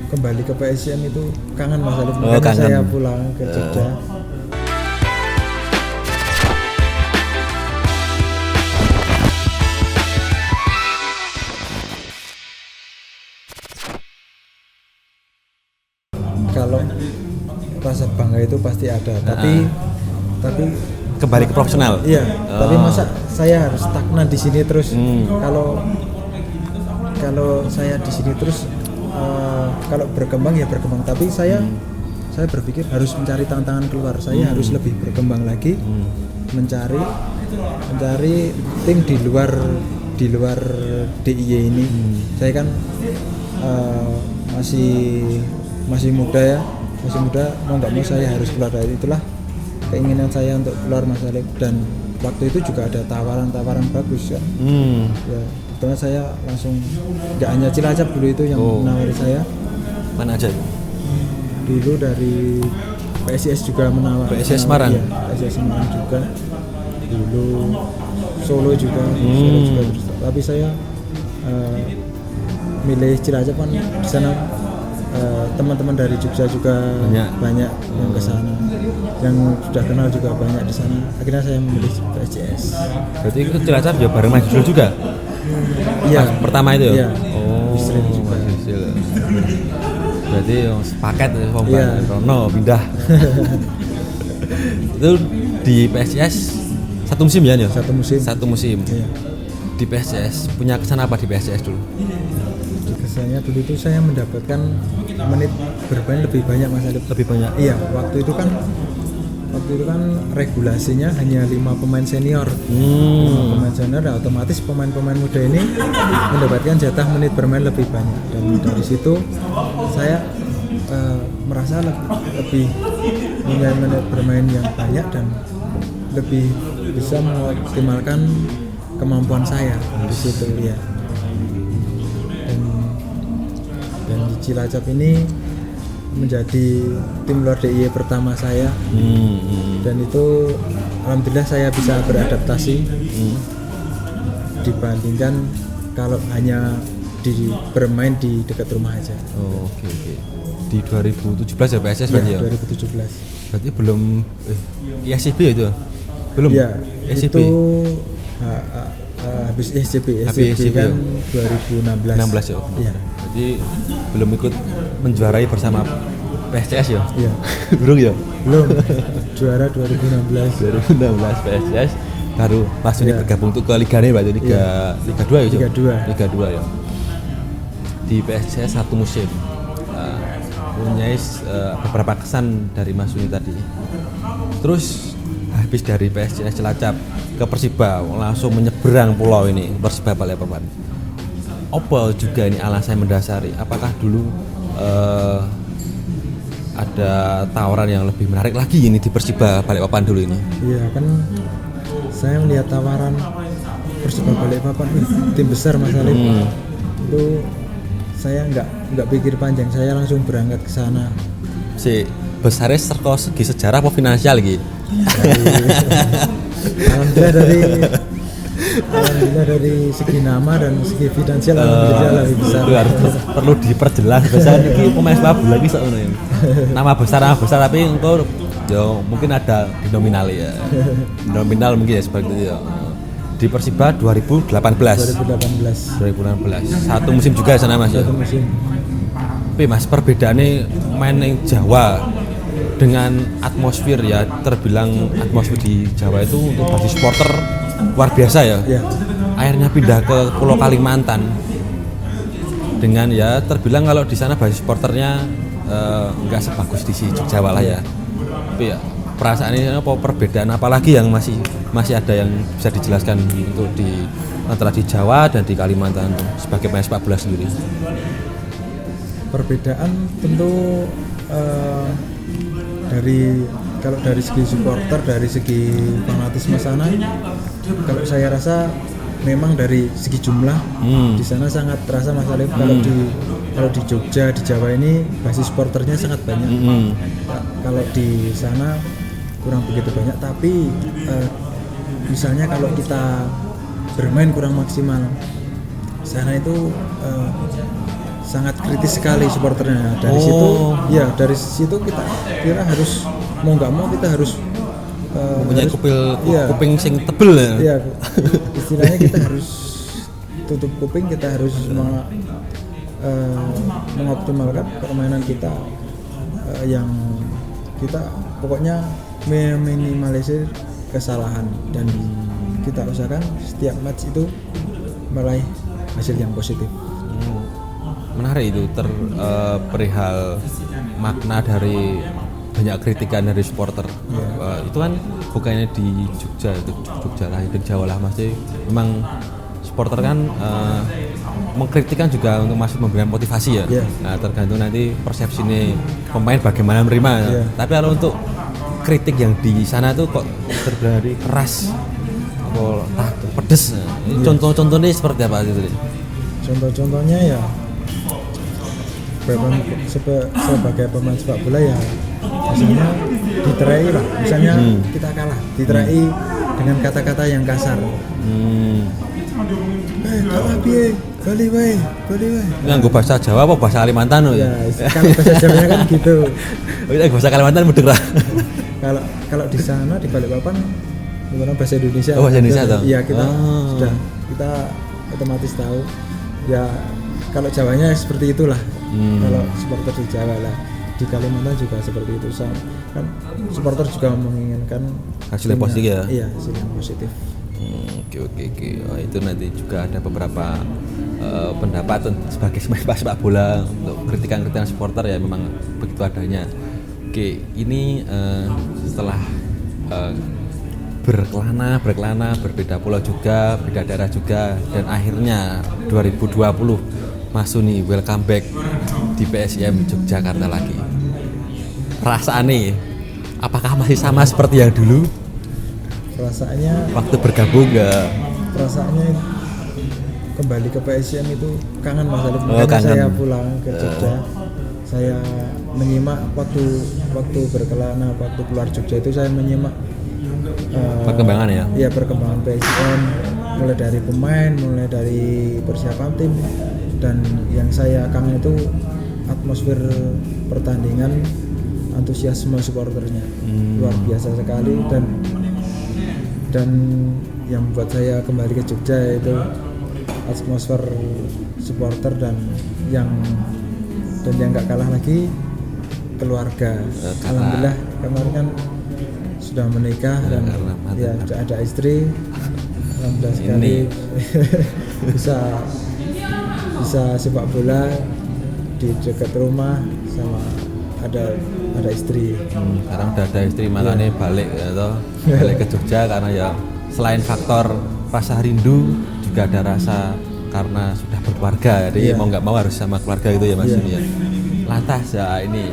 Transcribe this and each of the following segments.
kembali ke PSM itu kangen Mas Alif, makanya saya pulang ke Jogja. Kalau rasa bangga itu pasti ada, tapi kembali ke profesional. Iya, tapi masa saya harus stagnan di sini terus? Kalau saya di sini terus, kalau berkembang ya berkembang, tapi saya berpikir harus mencari tantangan keluar. Saya harus lebih berkembang lagi, mencari tim di luar DIY ini. Saya kan masih muda, mau nggak mau saya harus keluar dari itulah keinginan saya untuk keluar Mas Alif. Dan waktu itu juga ada tawaran bagus kan. Ya, kebetulan saya langsung, nggak hanya Cilacap dulu itu yang menawari saya. Mana aja? Dulu dari PSIS juga menawari. PSIS Semarang. Ya, PSIS Semarang juga. Dulu Solo juga. Tapi saya milih Cilacap kan, di sana teman-teman dari Jogja juga banyak yang ke sana, yang sudah kenal juga banyak di sana. Akhirnya saya memilih PSIS. Berarti itu Cilacap ya bareng Mas Yusril juga? Iya. Pertama itu ya? Iya. Yusril juga. Mas Yusril. Berarti yang sepaket Rono pindah. Itu di PSIS satu musim ya? Satu musim. Iya. Di PSIS punya kesan apa di PSIS dulu? Kesannya dulu itu saya mendapatkan menit bermain lebih banyak Mas Alif. Lebih banyak? Iya, waktu itu kan regulasinya hanya 5 pemain senior. 5 pemain senior, dan otomatis pemain-pemain muda ini mendapatkan jatah menit bermain lebih banyak. Dan dari situ saya merasa lebih punya menit bermain yang banyak dan lebih bisa mengoptimalkan kemampuan saya di situ ya. Dan di Cilacap ini menjadi tim luar DIY pertama saya. Dan itu alhamdulillah saya bisa beradaptasi dibandingkan kalau hanya bermain di dekat rumah aja. Oke. Di 2017 ya PSIS berarti ya? 2017. Berarti belum ISCB itu? Belum? Ya, ISCB? itu habis ISCB kan 2016 ya? Iya. Jadi belum ikut menjuarai bersama PSIS ya? Iya. Belum ya? Belum. Juara 2016 PSIS baru Mas Yuni bergabung untuk ke Liga nih berarti Liga 2 ya? Liga 2 ya. Di PSIS satu musim. Punya beberapa kesan dari Mas Yuni tadi. Terus habis dari PSIS Cilacap ke Persiba langsung menyeberang pulau ini Persiba Balikpapan. Apa juga ini alasan mendasari? Apakah dulu ada tawaran yang lebih menarik lagi ini di Persiba Balikpapan dulu ini? Iya kan, saya melihat tawaran Persiba Balikpapan, tim besar Mas Alif. Itu saya nggak pikir panjang, saya langsung berangkat ke sana. Si besarnya segi sejarah apa finansial gitu? Alhamdulillah dari segi nama dan segi finansial alhamdulillah lebih besar. Perlu diperjelas besar ini pemain sepak bola lagi soalnya. Nama besar tapi engkau ya mungkin ada di nominal ya. Nominal mungkin ya seperti itu ya. Di Persiba 2018. Satu musim juga sana Mas ya. Satu musim. Tapi Mas perbedaannya main yang Jawa dengan atmosfer ya, terbilang atmosfer di Jawa itu untuk bagi supporter luar biasa ya. Yeah. Akhirnya pindah ke Pulau Kalimantan dengan ya terbilang kalau di sana bagi supporternya nggak sebagus di Jawa lah ya. Tapi ya perasaan ini apa perbedaan apalagi yang masih ada yang bisa dijelaskan untuk di antara di Jawa dan di Kalimantan sebagai pemain sepak bola sendiri? Perbedaan tentu kalau dari segi supporter, dari segi fanatisme sana, kalau saya rasa memang dari segi jumlah di sana sangat terasa Mas Alif. Kalau di Jogja, di Jawa ini basis supporternya sangat banyak. Kalau di sana kurang begitu banyak, tapi misalnya kalau kita bermain kurang maksimal, sana itu sangat kritis sekali supporternya. Dari situ kita kira harus mau nggak mau kita harus punya kuping sing tebel ya. Iya, istilahnya kita harus tutup kuping, kita harus mengoptimalkan permainan kita yang kita pokoknya meminimalisir kesalahan dan kita usahakan setiap match itu meraih hasil yang positif. Menarik itu perihal makna dari banyak kritikan dari supporter. Itu kan bukannya di Jogja lah, di Jawa lah masih memang supporter kan mengkritikkan juga untuk masih memberikan motivasi ya. Nah, tergantung nanti persepsi ini pemain bagaimana menerima. Tapi kalau untuk kritik yang di sana tuh kok terbilang keras atau pedes. Contoh-contohnya seperti apa gitu? Contoh-contohnya ya sebagai pemain sepak bola ya misalnya diterai lah, misalnya kita kalah diterai dengan kata-kata yang kasar. Kalah piye? Bali wae. Nganggo bahasa Jawa apa bahasa Kalimantan ya? Kalau bahasa Jawa kan gitu. Bahasa Kalimantan mudeng lah. Kalau di sana di Balikpapan gimana bahasa Indonesia? Oh, bahasa Indonesia toh. Iya, kita otomatis tahu. Ya kalau Jawanya seperti itulah. Kalau supporter di Jawa lah, di Kalimantan juga seperti itu. Kan supporter juga menginginkan hasil yang positif ya. Iya, hasil yang positif. Oke. Oh, itu nanti juga ada beberapa pendapat sebagai sepak bola untuk kritikan supporter ya, memang begitu adanya. Oke, ini setelah berkelana, berbeda pulau juga, beda daerah juga, dan akhirnya 2020 Mas Suni welcome back di PSIM Yogyakarta lagi. Perasaannya, apakah masih sama seperti yang dulu? Perasaannya waktu bergabung nggak? Perasaannya kembali ke PSIM itu kangen Mas Alif. Makanya saya pulang ke Jogja. Saya menyimak waktu berkelana, waktu keluar Jogja itu saya menyimak perkembangan ya? Iya, perkembangan PSIM, mulai dari pemain, mulai dari persiapan tim, dan yang saya kangen itu atmosfer pertandingan, antusiasme supporternya luar biasa sekali, dan yang membuat saya kembali ke Jogja yaitu atmosfer supporter dan yang nggak kalah lagi keluarga. Alhamdulillah kemarin kan sudah menikah dan ya ada istri. Alhamdulillah sekali bisa sepak bola di dekat rumah sama ada istri. Sekarang udah ada istri, makanya balik ke Jogja karena ya selain faktor rasa rindu juga ada rasa karena sudah berkeluarga, jadi mau nggak mau harus sama keluarga gitu ya Mas Suni ya. Lantas ya ini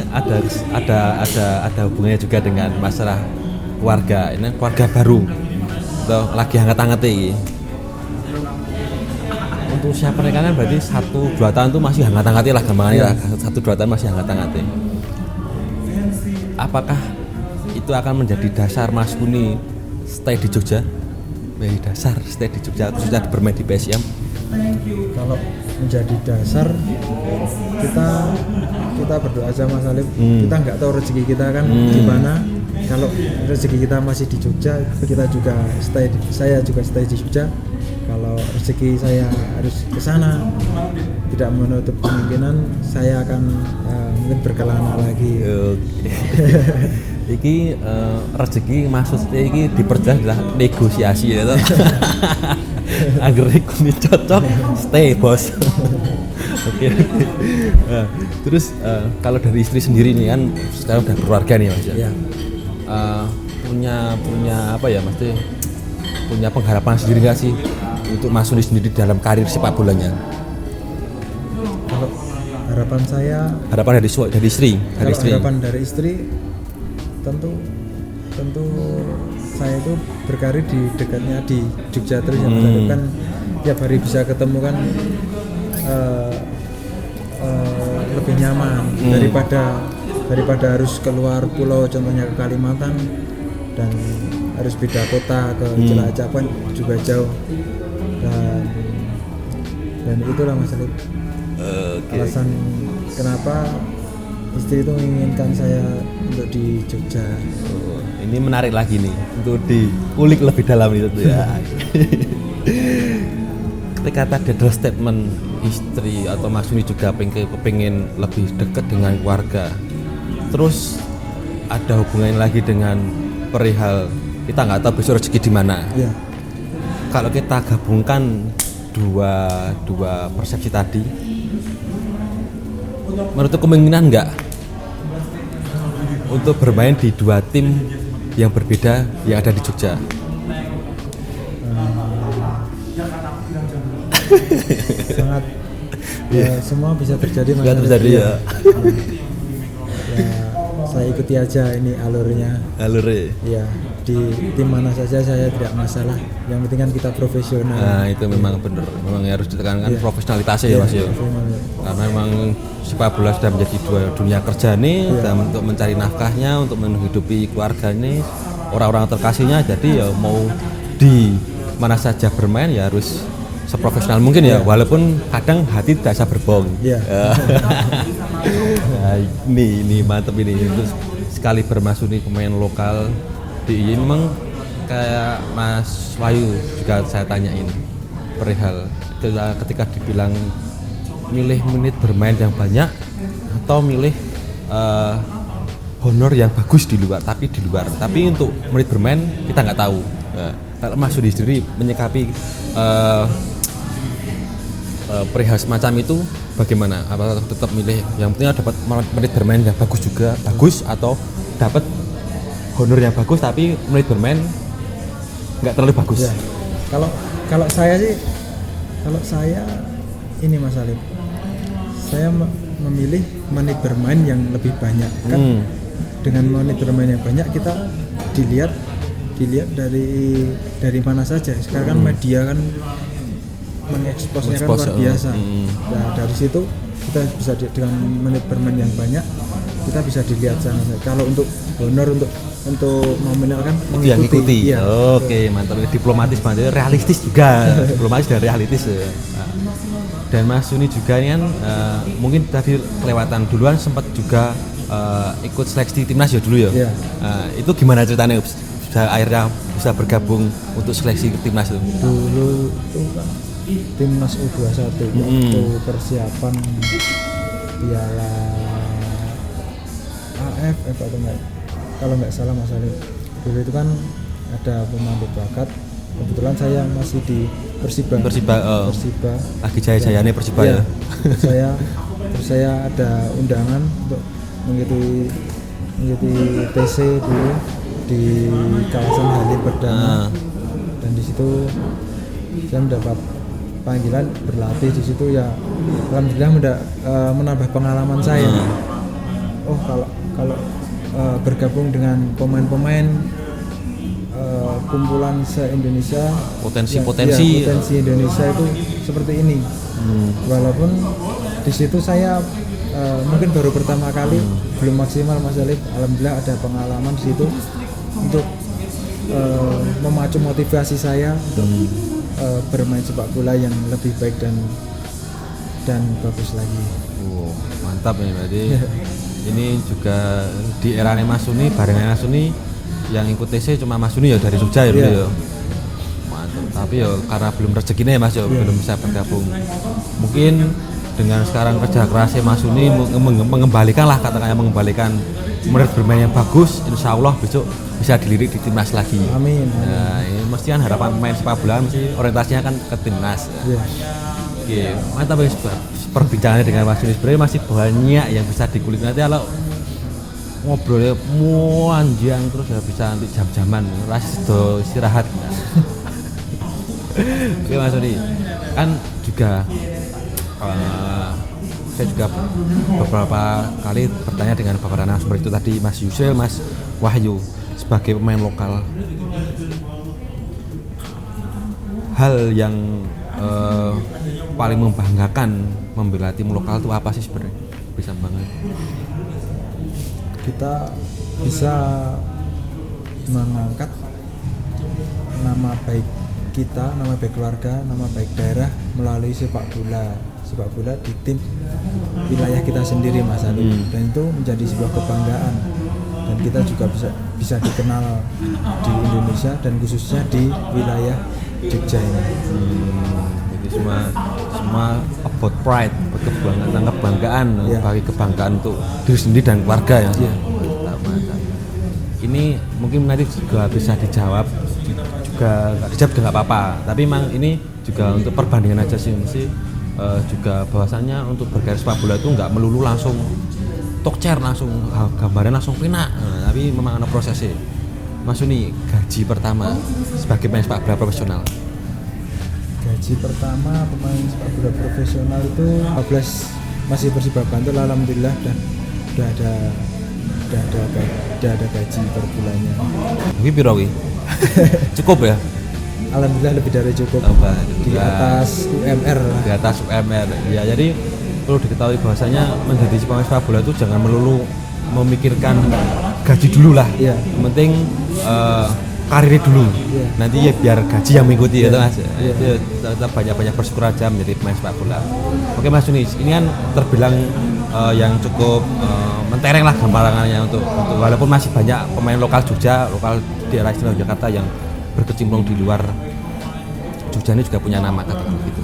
ada hubungannya juga dengan masalah keluarga. Ini keluarga baru atau lagi hangat-hangat ini. Untuk usia pernikahan berarti 1-2 tahun itu masih hangat-hangatnya lah gampangannya lah. 1-2 tahun masih hangat-hangatnya. Apakah itu akan menjadi dasar Mas Suni stay di Jogja? Stay di Jogja khususnya bermain di PSIM? Kalau menjadi dasar, kita berdoa aja Mas Alif. Kita nggak tahu rezeki kita kan gimana. Kalau rezeki kita masih di Jogja, saya juga stay di Jogja. Kalau rezeki saya harus ke sana, tidak menutup kemungkinan saya akan mungkin berkelana lagi. Iki rezeki maksudnya iki diperjelas adalah negosiasi ya toh. Agar ini cocok, stay bos. Oke. Nah, terus kalau dari istri sendiri nih kan sekarang udah berkeluarga nih Mas ya. Punya apa ya Mas? Punya pengharapan sendiri nggak sih untuk Mas Suni sendiri dalam karir sepak bolanya? Kalau harapan saya, harapan dari istri, harapan dari istri tentu saya itu berkarir di dekatnya di Jogja terus ya Mas Alif, kan tiap hari bisa ketemu kan lebih nyaman daripada harus keluar pulau, contohnya ke Kalimantan dan harus beda kota ke Cilacap kan juga jauh, dan Dan itulah Mas Alif alasan kenapa istri itu menginginkan saya untuk di Jogja. Ini menarik lagi nih untuk diulik lebih dalam itu ya. Ketika tadi ada statement istri atau Mas Yuni juga pengen lebih dekat dengan keluarga, terus ada hubungannya lagi dengan perihal kita nggak tahu besok rezeki di mana. Ya. Kalau kita gabungkan dua persepsi tadi, menurut kemungkinan nggak untuk bermain di dua tim yang berbeda yang ada di Jogja? Sangat ya, semua bisa terjadi Mas. Bisa terjadi ya. Ya, saya ikuti aja ini alurnya. Alurnya. Ya, di tim mana saja saya tidak masalah. Yang penting kan kita profesional. Nah, itu memang benar. Memang harus ditekankan profesionalitasnya ya Mas ya. Karena memang sepak bola sudah menjadi dunia kerja nih, dan untuk mencari nafkahnya, untuk menghidupi keluarga ini, orang-orang terkasihnya. Jadi ya mau di mana saja bermain ya harus seprofesional mungkin ya, walaupun kadang hati tidak bisa berbohong. Iya. Nah, ini mantep ini. Terus sekali bermasuk nih pemain lokal di ini memang kayak Mas Wahyu juga saya tanyain perihal ketika dibilang milih menit bermain yang banyak atau milih honor yang bagus di luar, tapi untuk menit bermain kita nggak tahu. Nah, kalau Mas Yudi sendiri menyikapi perihal semacam itu bagaimana? Apakah tetap milih yang penting dapat menit bermain yang bagus atau dapat honor yang bagus tapi menit bermain nggak terlalu bagus? Ya. Kalau saya ini Mas Alif, saya memilih menit bermain yang lebih banyak kan. Dengan menit bermain yang banyak kita dilihat dari mana saja. Sekarang kan media kan mengeksposnya kan luar biasa. Nah, dari situ kita bisa dengan menit bermain yang banyak kita bisa dilihat sana. Kalau untuk honor untuk nominal kan mengikuti. Ya. Oke, mantap. Diplomatis banget, realistis juga. Diplomatis dan realistis. Dan Mas Yuni juga ini kan mungkin tadi kelewatan duluan sempat juga ikut seleksi timnas ya dulu ya. Yeah. Itu gimana ceritanya akhirnya bisa bergabung untuk seleksi timnas itu? Dulu itu kan timnas U21 waktu persiapan Piala AFF atau enggak, kalau nggak salah Mas Ali. Dulu itu kan ada pemandu bakat. Kebetulan saya masih di Persiba. Lagi jaya-jayanya Persiba ya. Terus saya ada undangan untuk mengikuti TC dulu di kawasan Halim Perdana. Dan di situ saya mendapat panggilan berlatih di situ ya. Alhamdulillah menambah pengalaman saya. Oh kalau bergabung dengan pemain-pemain kumpulan se-Indonesia, potensi Indonesia itu seperti ini. Walaupun di situ saya mungkin baru pertama kali, belum maksimal Mas Alif. Alhamdulillah ada pengalaman di situ untuk memacu motivasi saya untuk bermain sepak bola yang lebih baik dan bagus lagi. Mantap ini berarti. Ini juga di era Mas Yuni, barengan Mas Yuni yang ikut TC cuma Mas Yuni ya dari Jogja ya dulu ya. Mantap. Tapi ya karena belum rezekinya ya Mas ya, belum bisa bergabung. Mungkin dengan sekarang kerja kerasnya Mas Yuni mengembalikan menit bermain yang bagus, insya Allah besok bisa dilirik di timnas lagi. Amin. Nah, ini mesti kan harapan pemain sepak bola mesti orientasinya kan ke timnas. Oke, mantap ya perbincangannya dengan Mas Yuni. Sebenarnya masih banyak yang bisa dikulik, nanti kalau ngobrolnya muanjang terus ya bisa nanti jam-jaman do istirahat. Oke Mas Yuni, kan juga saya juga beberapa kali bertanya dengan beberapa narasumber itu tadi, Mas Yusril, Mas Wahyu, sebagai pemain lokal, hal yang paling membanggakan membela tim lokal itu apa sih sebenarnya? Bisa banget. Kita bisa mengangkat nama baik kita, nama baik keluarga, nama baik daerah melalui sepak bola di tim wilayah kita sendiri Mas Ali. Dan itu menjadi sebuah kebanggaan dan kita juga bisa dikenal di Indonesia dan khususnya di wilayah Jogja ini. Jadi semua about pride, kebanggaan, bagi kebanggaan untuk diri sendiri dan keluarga ya. Ini mungkin nanti juga bisa dijawab, juga nggak dijawab juga nggak apa-apa. Tapi memang ini juga untuk perbandingan aja sih, juga bahwasannya untuk berkarir sepak bola itu nggak melulu langsung tokcer langsung gambarnya langsung pina, tapi memang ada prosesnya. Mas Suni, gaji pertama sebagai pemain sepak bola profesional. Gaji pertama pemain sepak bola profesional itu 14 masih Persiba Bantul, alhamdulillah, dan udah ada gaji per bulannya. Mungkin piro wi? Cukup ya? Alhamdulillah lebih dari cukup. Di atas UMR lah. Di atas UMR. Ya, jadi perlu diketahui bahwasanya menjadi pemain sepak bola itu jangan melulu memikirkan gaji dulu lah. Yang penting karirnya dulu. Nanti ya biar gaji yang mengikuti ya Mas. Tetap banyak bersyukur aja menjadi pemain sepak bola. Oke Mas Suni, ini kan terbilang yang cukup mentereng lah gambarannya untuk walaupun masih banyak pemain lokal Jogja, lokal daerah istimewa Jakarta yang berkecimpung di luar Jogja ini juga punya nama kata begitu.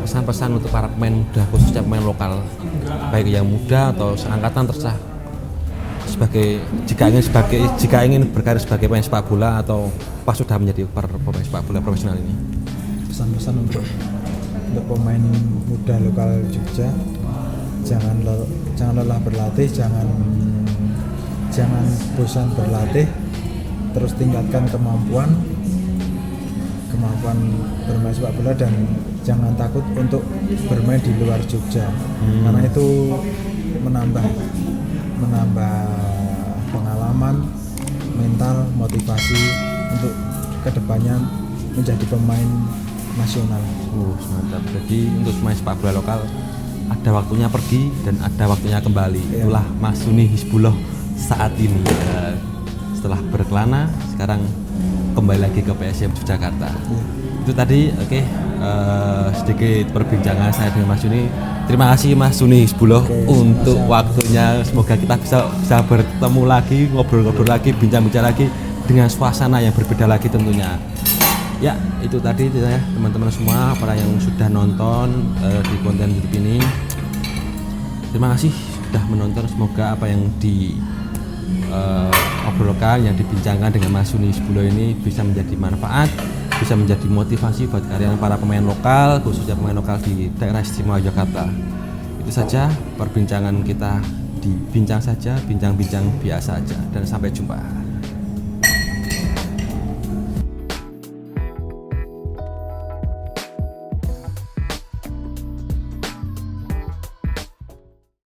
Pesan-pesan untuk para pemain muda, khususnya pemain lokal, baik yang muda atau seangkatan terserah, jika ingin berkarir sebagai pemain sepak bola atau pas sudah menjadi pemain sepak bola profesional ini. Pesan-pesan untuk pemain muda lokal Jogja, jangan lelah berlatih, jangan bosan berlatih, terus tingkatkan kemampuan bermain sepak bola dan jangan takut untuk bermain di luar Jogja, karena itu menambah pengalaman, mental, motivasi untuk kedepannya menjadi pemain nasional. Mantap. Jadi untuk pemain sepak bola lokal ada waktunya pergi dan ada waktunya kembali. Itulah Mas Suni Hizbullah saat ini. Setelah berkelana, sekarang kembali lagi ke PSM Yogyakarta. Itu tadi sedikit perbincangan saya dengan Mas Suni. Terima kasih Mas Suni Hizbullah untuk waktunya. Semoga kita bisa bertemu lagi, ngobrol-ngobrol lagi, bincang-bincang lagi dengan suasana yang berbeda lagi tentunya. Ya, itu tadi ya teman-teman semua para yang sudah nonton di konten YouTube ini. Terima kasih sudah menonton. Semoga apa yang obrolkan, yang dibincangkan dengan Mas Suni Hizbullah ini bisa menjadi manfaat, bisa menjadi motivasi buat kalian para pemain lokal, khususnya pemain lokal di daerah istimewa Jakarta. Itu saja perbincangan kita di bincang saja, bincang-bincang biasa saja, dan sampai jumpa.